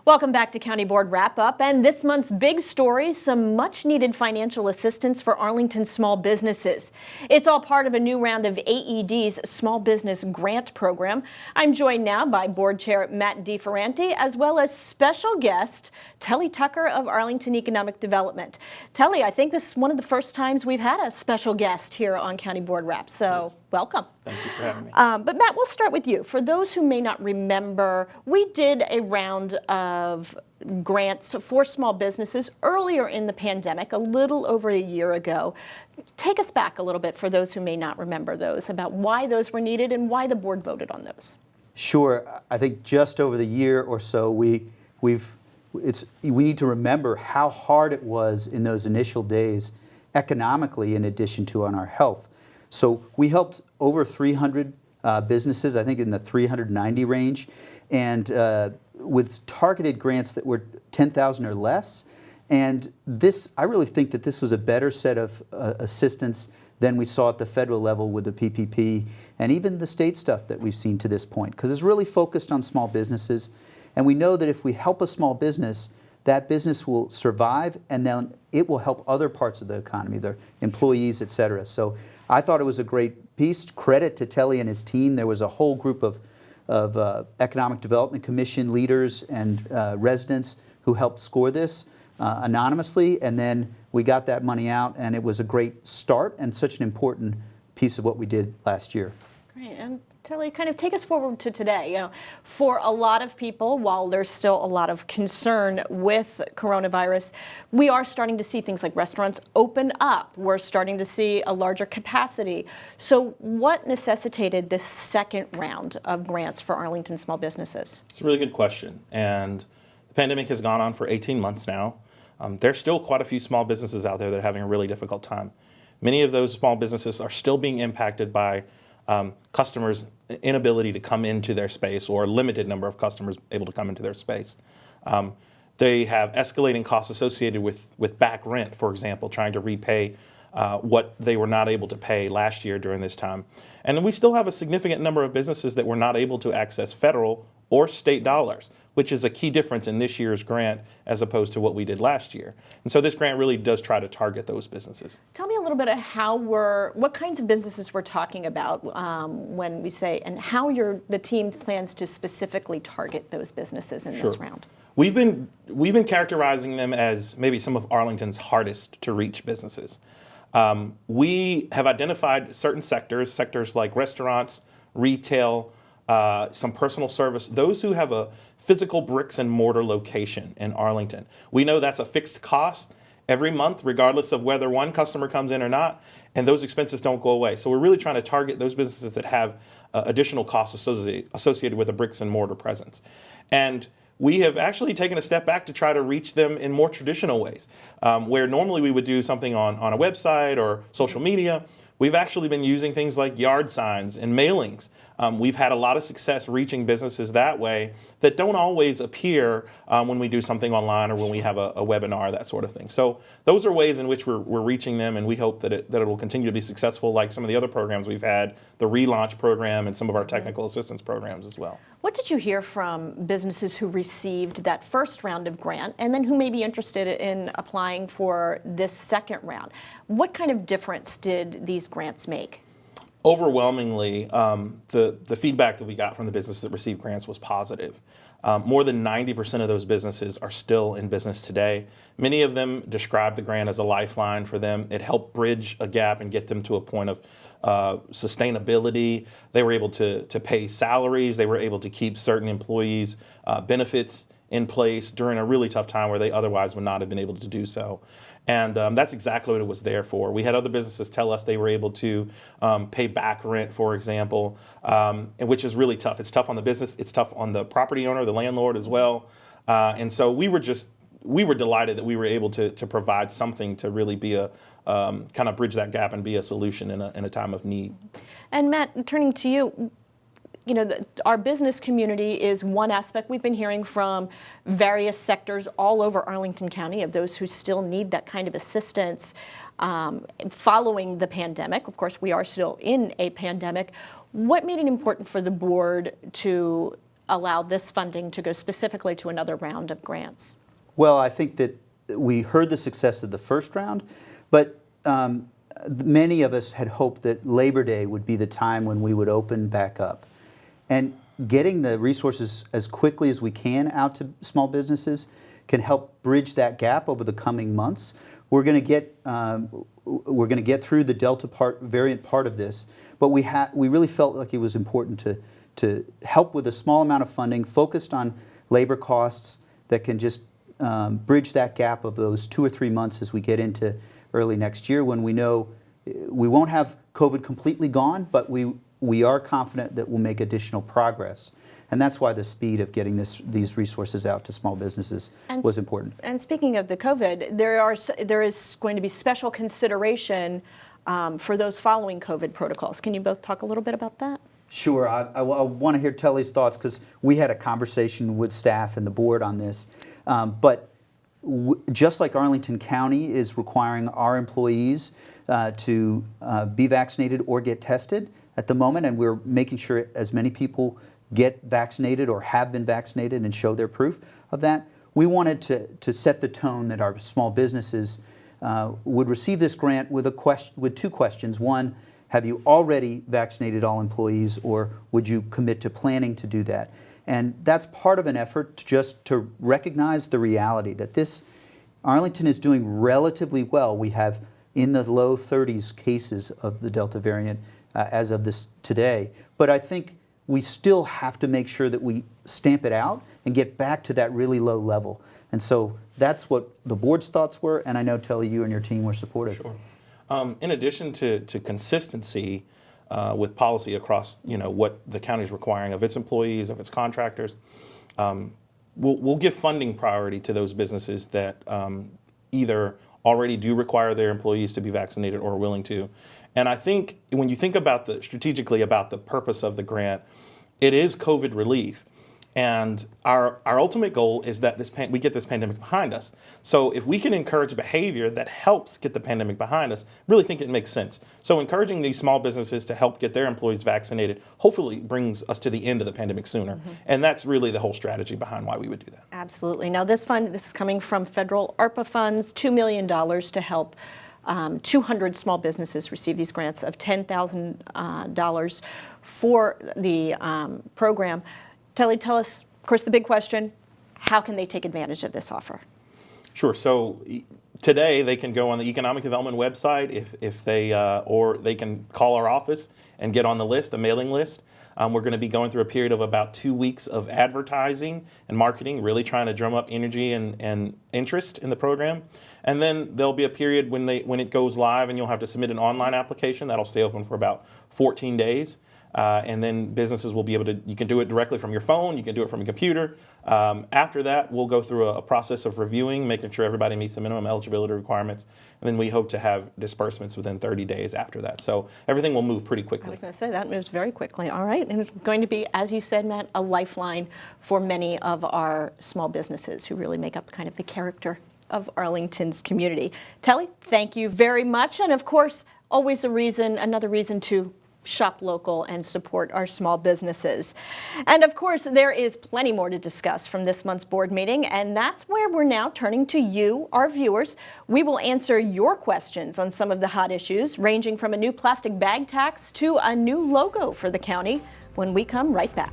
Welcome back to County Board Wrap-Up, and this month's big story, some much-needed financial assistance for Arlington small businesses. It's all part of a new round of AED's Small Business Grant Program. I'm joined now by Board Chair Matt DeFerranti, as well as special guest Telly Tucker of Arlington Economic Development. Telly, I think this is one of the first times we've had a special guest here on County Board Wrap, so welcome. Thank you for having me. But Matt, we'll start with you. For those who may not remember, we did a round of grants for small businesses earlier in the pandemic, a little over a year ago. Take us back a little bit for those who may not remember those, about why those were needed and why the board voted on those. Sure. I think just over the year or so, we need to remember how hard it was in those initial days economically, in addition to on our health. So we helped over 300 businesses, I think in the 390 range, and with targeted grants that were 10,000 or less. And this, I really think that this was a better set of assistance than we saw at the federal level with the PPP and even the state stuff that we've seen to this point, because it's really focused on small businesses. And we know that if we help a small business, that business will survive, and then it will help other parts of the economy, their employees, et cetera. So I thought it was a great piece. Credit to Telly and his team. There was a whole group of Economic Development Commission leaders and residents who helped score this anonymously, and then we got that money out, and it was a great start and such an important piece of what we did last year. Great. And Telly, kind of take us forward to today. You know, for a lot of people, while there's still a lot of concern with coronavirus, we are starting to see things like restaurants open up. We're starting to see a larger capacity. So what necessitated this second round of grants for Arlington small businesses? It's a really good question. And the pandemic has gone on for 18 months now. There's still quite a few small businesses out there that are having a really difficult time. Many of those small businesses are still being impacted by customers' inability to come into their space, or a limited number of customers able to come into their space. They have escalating costs associated with back rent, for example, trying to repay what they were not able to pay last year during this time. And we still have a significant number of businesses that were not able to access federal or state dollars, which is a key difference in this year's grant as opposed to what we did last year. And so this grant really does try to target those businesses. Tell me a little bit of what kinds of businesses we're talking about when we say, and how the team's plans to specifically target those businesses in this round. We've been characterizing them as maybe some of Arlington's hardest to reach businesses. We have identified certain sectors like restaurants, retail, some personal service, those who have a physical bricks and mortar location in Arlington. We know that's a fixed cost every month, regardless of whether one customer comes in or not, and those expenses don't go away. So we're really trying to target those businesses that have additional costs associated with a bricks and mortar presence. And we have actually taken a step back to try to reach them in more traditional ways, where normally we would do something on a website or social media. We've actually been using things like yard signs and mailings. We've had a lot of success reaching businesses that way that don't always appear when we do something online or when we have a webinar, that sort of thing. So those are ways in which we're reaching them, and we hope that it will continue to be successful, like some of the other programs we've had, the relaunch program and some of our technical assistance programs as well. What did you hear from businesses who received that first round of grant and then who may be interested in applying for this second round? What kind of difference did these grants make? Overwhelmingly, the feedback that we got from the businesses that received grants was positive. More than 90% of those businesses are still in business today. Many of them describe the grant as a lifeline for them. It helped bridge a gap and get them to a point of sustainability. They were able to pay salaries. They were able to keep certain employees' benefits in place during a really tough time where they otherwise would not have been able to do so. And that's exactly what it was there for. We had other businesses tell us they were able to pay back rent, for example, which is really tough. It's tough on the business. It's tough on the property owner, the landlord as well. And so we were delighted that we were able to provide something to really be a kind of bridge that gap and be a solution in a time of need. And Matt, turning to you, you know, our business community is one aspect. We've been hearing from various sectors all over Arlington County of those who still need that kind of assistance following the pandemic. Of course, we are still in a pandemic. What made it important for the board to allow this funding to go specifically to another round of grants? Well, I think that we heard the success of the first round, but many of us had hoped that Labor Day would be the time when we would open back up. And getting the resources as quickly as we can out to small businesses can help bridge that gap over the coming months. We're going to get through the Delta variant part of this, but we really felt like it was important to help with a small amount of funding focused on labor costs that can just bridge that gap of those 2 or 3 months as we get into early next year, when we know we won't have COVID completely gone, but we are confident that we'll make additional progress. And that's why the speed of getting these resources out to small businesses was important. And speaking of the COVID, there is going to be special consideration for those following COVID protocols. Can you both talk a little bit about that? Sure. I want to hear Telly's thoughts, because we had a conversation with staff and the board on this. But just like Arlington County is requiring our employees to be vaccinated or get tested at the moment, and we're making sure as many people get vaccinated or have been vaccinated and show their proof of that, we wanted to set the tone that our small businesses would receive this grant with two questions. One, have you already vaccinated all employees, or would you commit to planning to do that? And that's part of an effort just to recognize the reality that Arlington is doing relatively well. We have in the low 30s cases of the Delta variant as of today. But I think we still have to make sure that we stamp it out and get back to that really low level. And so that's what the board's thoughts were, and I know, Telly, you and your team were supportive. Sure. In addition to consistency with policy across, what the county is requiring of its employees, of its contractors, we'll give funding priority to those businesses that either already do require their employees to be vaccinated or are willing to. And I think when you think strategically about the purpose of the grant, it is COVID relief. And our ultimate goal is that we get this pandemic behind us. So if we can encourage behavior that helps get the pandemic behind us, really think it makes sense. So encouraging these small businesses to help get their employees vaccinated hopefully brings us to the end of the pandemic sooner. Mm-hmm. And that's really the whole strategy behind why we would do that. Absolutely. Now this is coming from federal ARPA funds, $2 million to help 200 small businesses receive these grants of $10,000 for the program. Telly, tell us, of course, the big question, how can they take advantage of this offer? Sure. So today they can go on the Economic Development website or they can call our office and get on the list, the mailing list. We're going to be going through a period of about 2 weeks of advertising and marketing, really trying to drum up energy and interest in the program. And then there'll be a period when it goes live, and you'll have to submit an online application. That'll stay open for about 14 days. And then businesses will be able you can do it directly from your phone, you can do it from a computer. After that, we'll go through a process of reviewing, making sure everybody meets the minimum eligibility requirements. And then we hope to have disbursements within 30 days after that. So everything will move pretty quickly. I was going to say, that moves very quickly. All right. And it's going to be, as you said, Matt, a lifeline for many of our small businesses who really make up kind of the character of Arlington's community. Telly, thank you very much. And of course, always another reason to shop local and support our small businesses. And of course, there is plenty more to discuss from this month's board meeting, and that's where we're now turning to you, our viewers. We will answer your questions on some of the hot issues, ranging from a new plastic bag tax to a new logo for the county, when we come right back.